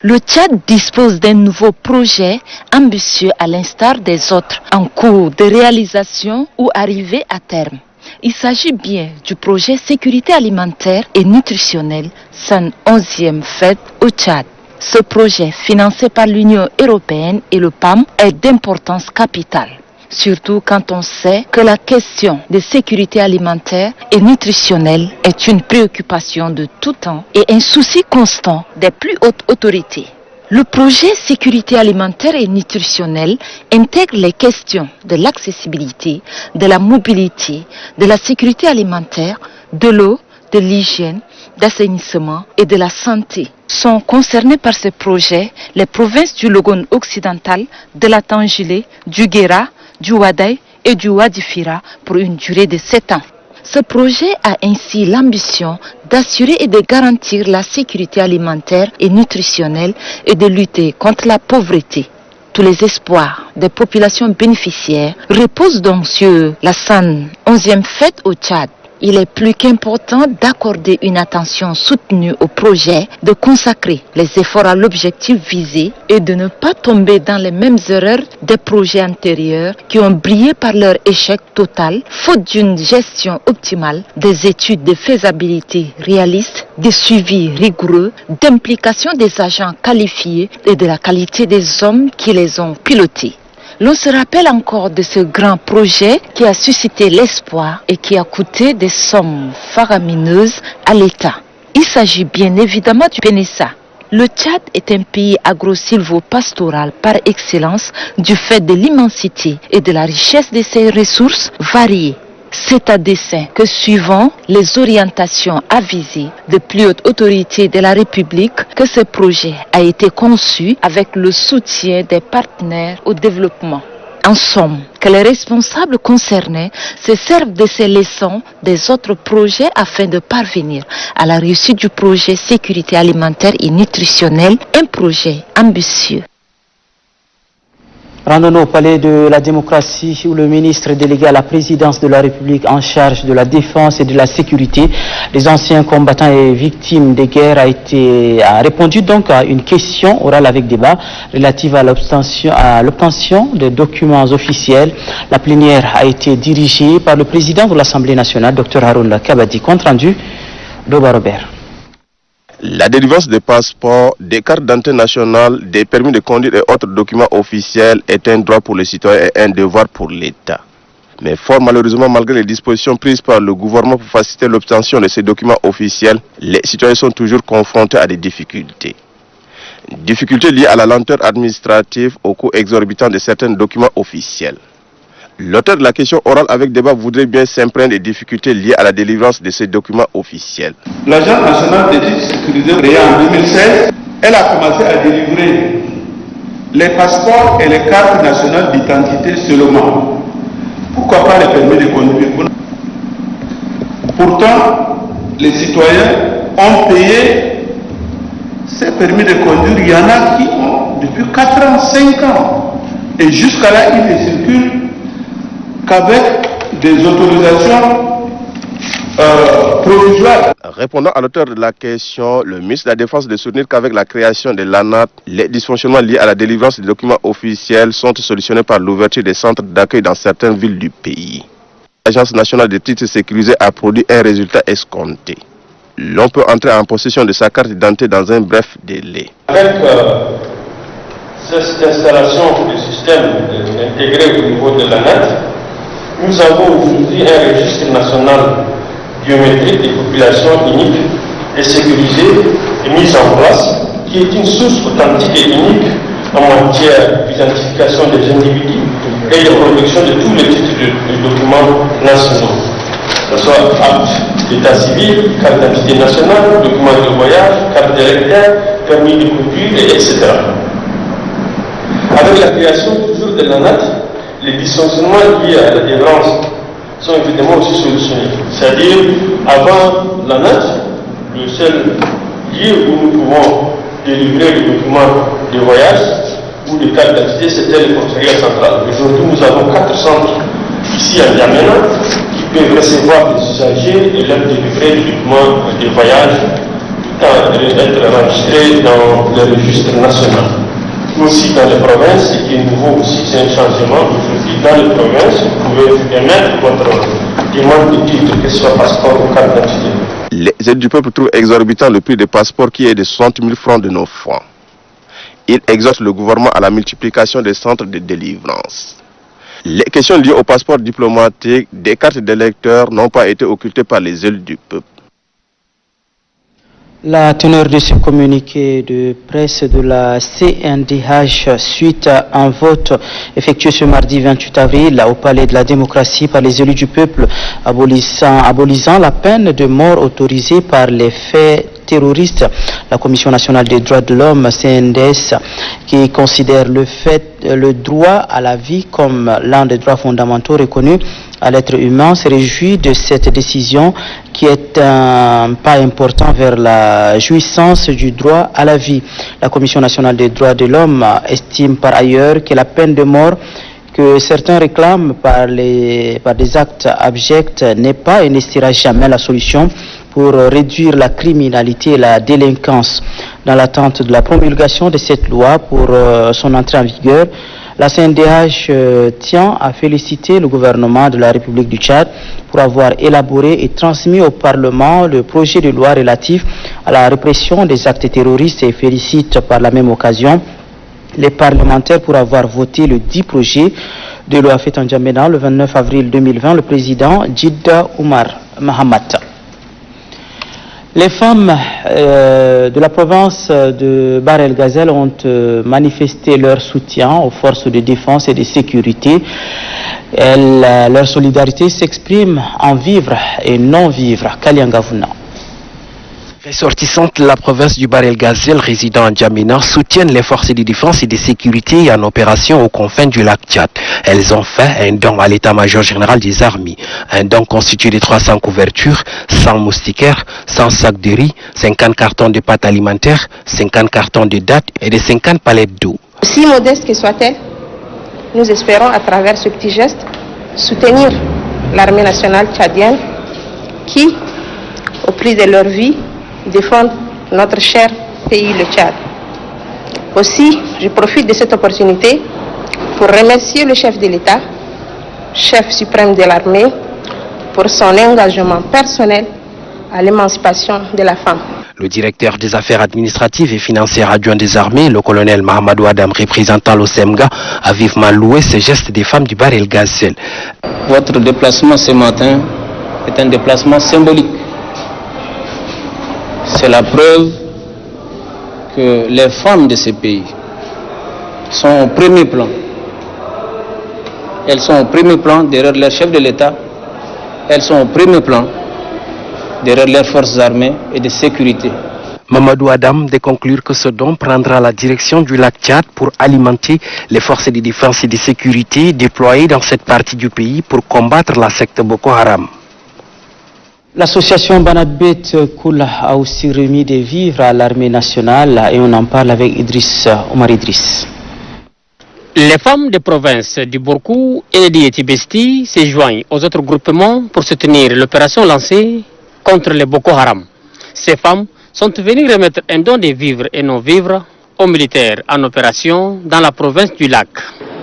E: Le Tchad dispose d'un nouveau projet ambitieux à l'instar des autres, en cours de réalisation ou arrivé à terme. Il s'agit bien du projet sécurité alimentaire et nutritionnelle, son 11e fête au Tchad. Ce projet, financé par l'Union européenne et le PAM, est d'importance capitale. Surtout quand on sait que la question de sécurité alimentaire et nutritionnelle est une préoccupation de tout temps et un souci constant des plus hautes autorités. Le projet sécurité alimentaire et nutritionnelle intègre les questions de l'accessibilité, de la mobilité, de la sécurité alimentaire, de l'eau, de l'hygiène, d'assainissement et de la santé. Sont concernées par ce projet les provinces du Logone occidental, de la Tangilé, du Guéra, du Wadaï et du Wadifira pour une durée de 7 ans. Ce projet a ainsi l'ambition d'assurer et de garantir la sécurité alimentaire et nutritionnelle et de lutter contre la pauvreté. Tous les espoirs des populations bénéficiaires reposent donc sur la 111e fête au Tchad. Il est plus qu'important d'accorder une attention soutenue au projet, de consacrer les efforts à l'objectif visé et de ne pas tomber dans les mêmes erreurs des projets antérieurs qui ont brillé par leur échec total, faute d'une gestion optimale, des études de faisabilité réalistes, des suivis rigoureux, d'implication des agents qualifiés et de la qualité des hommes qui les ont pilotés. L'on se rappelle encore de ce grand projet qui a suscité l'espoir et qui a coûté des sommes faramineuses à l'État. Il s'agit bien évidemment du PNSA. Le Tchad est un pays agro-silvo-pastoral par excellence du fait de l'immensité et de la richesse de ses ressources variées. C'est à dessein que, suivant les orientations avisées de plus hautes autorités de la République, que ce projet a été conçu avec le soutien des partenaires au développement. En somme, que les responsables concernés se servent de ces leçons des autres projets afin de parvenir à la réussite du projet sécurité alimentaire et nutritionnelle, un projet ambitieux.
A: Rendons-nous au palais de la démocratie où le ministre délégué à la présidence de la République en charge de la défense et de la sécurité des anciens combattants et victimes des guerres a répondu donc à une question orale avec débat relative à l'obtention des documents officiels. La plénière a été dirigée par le président de l'Assemblée nationale, Dr Haroun Kabadi. Compte rendu d'Oba Robert.
G: La délivrance des passeports, des cartes d'identité nationale, des permis de conduire et autres documents officiels est un droit pour les citoyens et un devoir pour l'État. Mais fort malheureusement, malgré les dispositions prises par le gouvernement pour faciliter l'obtention de ces documents officiels, les citoyens sont toujours confrontés à des difficultés. Difficultés liées à la lenteur administrative, au coût exorbitant de certains documents officiels. L'auteur de la question orale avec débat voudrait bien s'imprégner des difficultés liées à la délivrance de ces documents officiels.
H: L'Agence nationale des titres sécurisés, créée en 2016, elle a commencé à délivrer les passeports et les cartes nationales d'identité seulement. Pourquoi pas les permis de conduire? Pourtant, les citoyens ont payé ces permis de conduire. Il y en a qui ont depuis 4 ans, 5 ans. Et jusqu'à là, ils ne circulent qu'avec des autorisations provisoires.
G: Répondant à l'auteur de la question, le ministre de la Défense de soutenir qu'avec la création de l'ANAT, les dysfonctionnements liés à la délivrance des documents officiels sont solutionnés par l'ouverture des centres d'accueil dans certaines villes du pays. L'Agence nationale des titres sécurisés a produit un résultat escompté. L'on peut entrer en possession de sa carte d'identité dans un bref délai.
J: Avec cette installation du système intégré au niveau de l'ANAT, nous avons aujourd'hui un registre national biométrique des populations unique et sécurisé et mis en place, qui est une source authentique et unique en matière d'identification des individus et de protection de tous les titres de documents nationaux, que ce soit acte d'état civil, carte d'identité nationale, document de voyage, carte d'électeur, permis de conduire, etc. Avec la création toujours de l'ANAT, les dysfonctionnements liés à la délivrance sont évidemment aussi solutionnés. C'est-à-dire, avant l'ANAT, le seul lieu où nous pouvons délivrer les documents de voyage ou de carte d'identité, c'était le commissariat central. Aujourd'hui, nous avons 4 centres ici à N'Djamena qui peuvent recevoir des usagers et leur délivrer les documents de voyage tout en être enregistrés dans le registre national. Aussi dans les provinces, ce qui est nouveau aussi, c'est un changement. Aujourd'hui, dans les provinces, vous pouvez émettre votre demande de titre, que ce soit passeport ou carte d'identité.
G: Les aides du peuple trouvent exorbitant le prix des passeports qui est de 60 000 francs de nos francs. Ils exhortent le gouvernement à la multiplication des centres de délivrance. Les questions liées au passeport diplomatique, des cartes d'électeurs n'ont pas été occultées par les élus du peuple.
A: La teneur de ce communiqué de presse de la CNDH suite à un vote effectué ce mardi 28 avril au Palais de la Démocratie par les élus du peuple abolissant la peine de mort autorisée par les faits terroristes. La Commission nationale des droits de l'homme, CNDS, qui considère le droit à la vie comme l'un des droits fondamentaux reconnus à l'être humain, se réjouit de cette décision qui est un pas important vers la jouissance du droit à la vie. La Commission nationale des droits de l'homme estime par ailleurs que la peine de mort que certains réclament par des actes abjects n'est pas et ne sera jamais la solution pour réduire la criminalité et la délinquance. Dans l'attente de la promulgation de cette loi pour son entrée en vigueur, la CNDH tient à féliciter le gouvernement de la République du Tchad pour avoir élaboré et transmis au Parlement le projet de loi relatif à la répression des actes terroristes et félicite par la même occasion les parlementaires pour avoir voté le dit projet de loi fait en Djamena le 29 avril 2020, le président Djidda Oumar Mahamat. Les femmes de la province de Bahr El Ghazal ont manifesté leur soutien aux forces de défense et de sécurité. Leur solidarité s'exprime en vivre et non-vivre. Kaliangavuna.
F: Ressortissantes de la province du Bahr El Ghazal résidant à Djamena soutiennent les forces de défense et de sécurité en opération aux confins du lac Tchad. Elles ont fait un don à l'état-major général des armées. Un don constitué de 300 couvertures, 100 moustiquaires, 100 sacs de riz, 50 cartons de pâtes alimentaires, 50 cartons de dattes et de 50 palettes d'eau.
I: Aussi modeste que soit-elle, nous espérons à travers ce petit geste soutenir l'armée nationale tchadienne qui, au prix de leur vie, défendent notre cher pays, le Tchad. Aussi, je profite de cette opportunité pour remercier le chef de l'État, chef suprême de l'armée, pour son engagement personnel à l'émancipation de la femme.
F: Le directeur des affaires administratives et financières adjoint des armées, le colonel Mahamadou Adam, représentant l'OSEMGA, a vivement loué ce geste des femmes du Bahr El Ghazal.
K: Votre déplacement ce matin est un déplacement symbolique. C'est la preuve que les femmes de ce pays sont au premier plan. Elles sont au premier plan derrière leur chef de l'État. Elles sont au premier plan derrière leurs forces armées et de sécurité.
F: Mamadou Adam de conclure que ce don prendra la direction du lac Tchad pour alimenter les forces de défense et de sécurité déployées dans cette partie du pays pour combattre la secte Boko Haram.
A: L'association Banabet Koula a aussi remis des vivres à l'armée nationale et on en parle avec Omar Idriss.
S: Les femmes de province du Bourkou et de Tibesti se joignent aux autres groupements pour soutenir l'opération lancée contre les Boko Haram. Ces femmes sont venues remettre un don de vivres et non-vivres aux militaires en opération dans la province du Lac.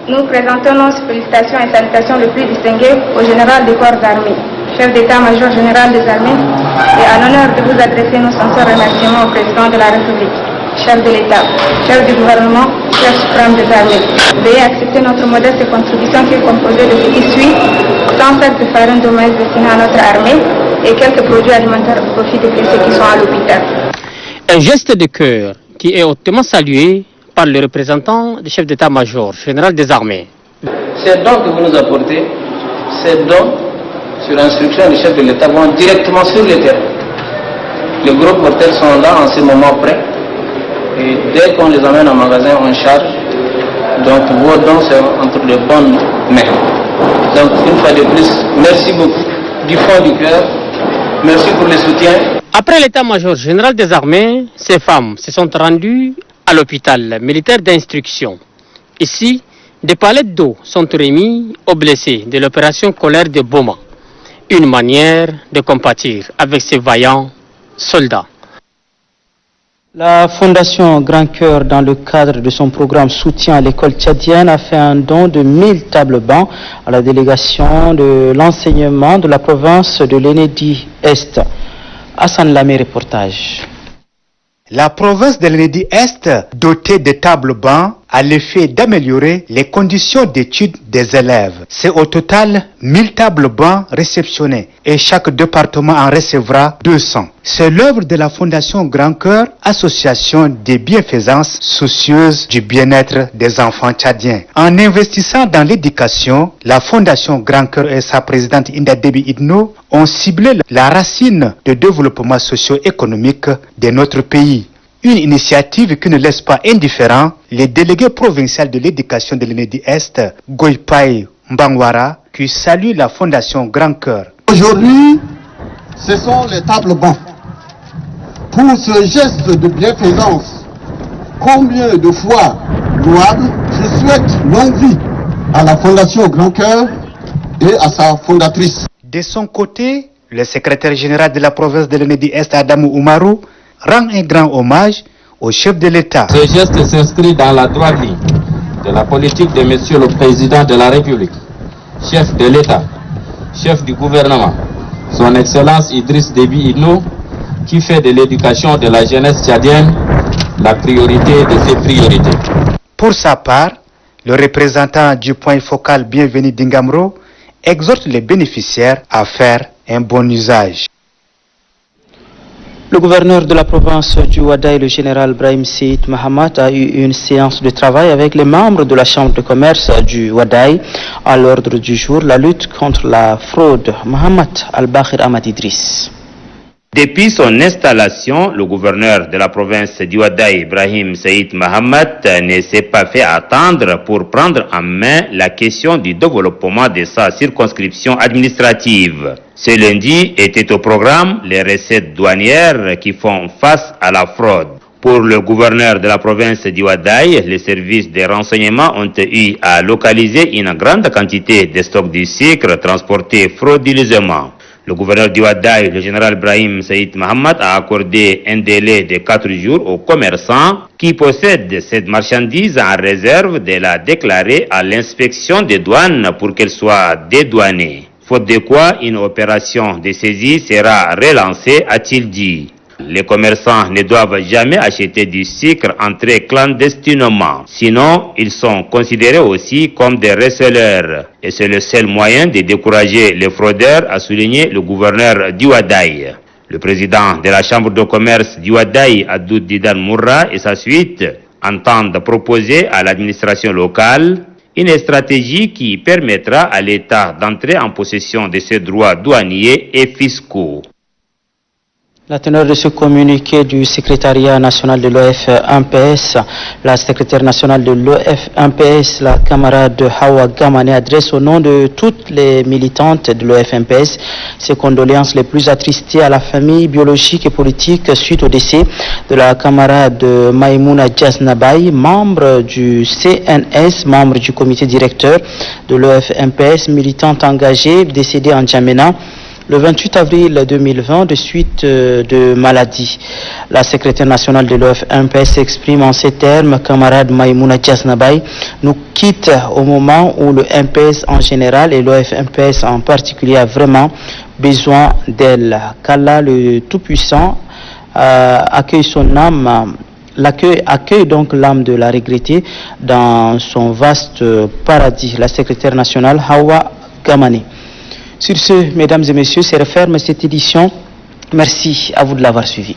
X: Nous présentons nos félicitations et salutations les plus distinguées au général des corps d'armée, chef d'état-major général des armées, et en l'honneur de vous adresser nos sincères remerciements au président de la République, chef de l'État, chef du gouvernement, chef suprême des armées. Veuillez accepter notre modeste contribution qui est composée de ce qui suit: 100 sacs de farine de maïs destinés à notre armée et quelques produits alimentaires au profit des blessés qui sont à l'hôpital.
S: Un geste de cœur qui est hautement salué par le représentant du chef d'état-major général des armées.
K: Ces dons que vous nous apportez, ces dons, sur instruction du chef de l'État, vont directement sur le terrain. Les gros porteurs sont là en ce moment prêts. Et dès qu'on les amène en magasin, on charge. Donc vos dons sont entre de bonnes mains. Donc une fois de plus, merci beaucoup du fond du cœur. Merci pour le soutien.
S: Après l'état-major général des armées, ces femmes se sont rendues à l'hôpital militaire d'instruction. Ici, des palettes d'eau sont remises aux blessés de l'opération Colère de Boma. Une manière de compatir avec ces vaillants soldats.
A: La Fondation Grand Cœur, dans le cadre de son programme soutien à l'école tchadienne, a fait un don de 1000 tables bancs à la délégation de l'enseignement de la province de l'Enedi-Est. Hassan Lamé, reportage.
Y: La province de l'Enedi-Est, dotée de tables bancs,
M: à l'effet d'améliorer les conditions d'études des élèves. C'est au total 1000 tables bancs réceptionnées et chaque département en recevra 200. C'est l'œuvre de la Fondation Grand Cœur, association des bienfaisances soucieuses du bien-être des enfants tchadiens. En investissant dans l'éducation, la Fondation Grand Cœur et sa présidente Inda Déby Itno ont ciblé la racine de développement socio-économique de notre pays. Une initiative qui ne laisse pas indifférent les délégués provinciaux de l'éducation de l'Enedi-Est, Goypaï Mbangwara, qui salue la Fondation Grand Cœur.
N: Aujourd'hui, ce sont les tables bancs. Pour ce geste de bienfaisance, combien de fois louable, je souhaite longue vie à la Fondation Grand Cœur et à sa fondatrice.
M: De son côté, le secrétaire général de la province de l'Enedi-Est, Adamou Oumarou, rend un grand hommage au chef de l'État.
O: Ce geste s'inscrit dans la droite ligne de la politique de Monsieur le Président de la République, chef de l'État, chef du gouvernement, son Excellence Idriss Déby Itno, qui fait de l'éducation de la jeunesse tchadienne la priorité de ses priorités.
M: Pour sa part, le représentant du point focal Bienvenue d'Ingamro exhorte les bénéficiaires à faire un bon usage.
A: Le gouverneur de la province du Ouadaï, le général Brahim Seyd Mahamat, a eu une séance de travail avec les membres de la chambre de commerce du Ouadaï. À l'ordre du jour, la lutte contre la fraude. Mahamat Al-Bakhir Ahmad Idriss.
Q: Depuis son installation, le gouverneur de la province du Ouadaï, Brahim Seyd Mahamat, ne s'est pas fait attendre pour prendre en main la question du développement de sa circonscription administrative. Ce lundi était au programme les recettes douanières qui font face à la fraude. Pour le gouverneur de la province du Ouadaï, les services de renseignement ont eu à localiser une grande quantité de stocks de sucre transportés frauduleusement. Le gouverneur du Ouadaï, le général Brahim Seyd Mahamat, a accordé un délai de 4 jours aux commerçants qui possèdent cette marchandise en réserve de la déclarer à l'inspection des douanes pour qu'elle soit dédouanée. Faute de quoi, une opération de saisie sera relancée, a-t-il dit. Les commerçants ne doivent jamais acheter du sucre entré clandestinement. Sinon, ils sont considérés aussi comme des receleurs. Et c'est le seul moyen de décourager les fraudeurs, a souligné le gouverneur du Ouadaï. Le président de la chambre de commerce du Ouadaï, Adoud Didan Mourra, et sa suite entendent proposer à l'administration locale une stratégie qui permettra à l'État d'entrer en possession de ses droits douaniers et fiscaux.
A: La teneur de ce communiqué du secrétariat national de l'OF-MPS, la secrétaire nationale de l'OF-MPS, la camarade Hawa Gamane, adresse au nom de toutes les militantes de l'OF-MPS ses condoléances les plus attristées à la famille biologique et politique suite au décès de la camarade Maïmouna Djaznabaye, membre du CNS, membre du comité directeur de l'OF-MPS, militante engagée, décédée en Djamena le 28 avril 2020 de suite de maladie. La secrétaire nationale de l'OF-MPS s'exprime en ces termes: camarade Maïmouna Djaznabaye nous quitte au moment où le MPS en général et l'OF-MPS en particulier a vraiment besoin d'elle. Qu'Allah le Tout-Puissant accueille son âme. Accueille donc l'âme de la regrettée dans son vaste paradis. La secrétaire nationale Hawa Gamane. Sur ce, mesdames et messieurs, c'est referme cette édition. Merci à vous de l'avoir suivi.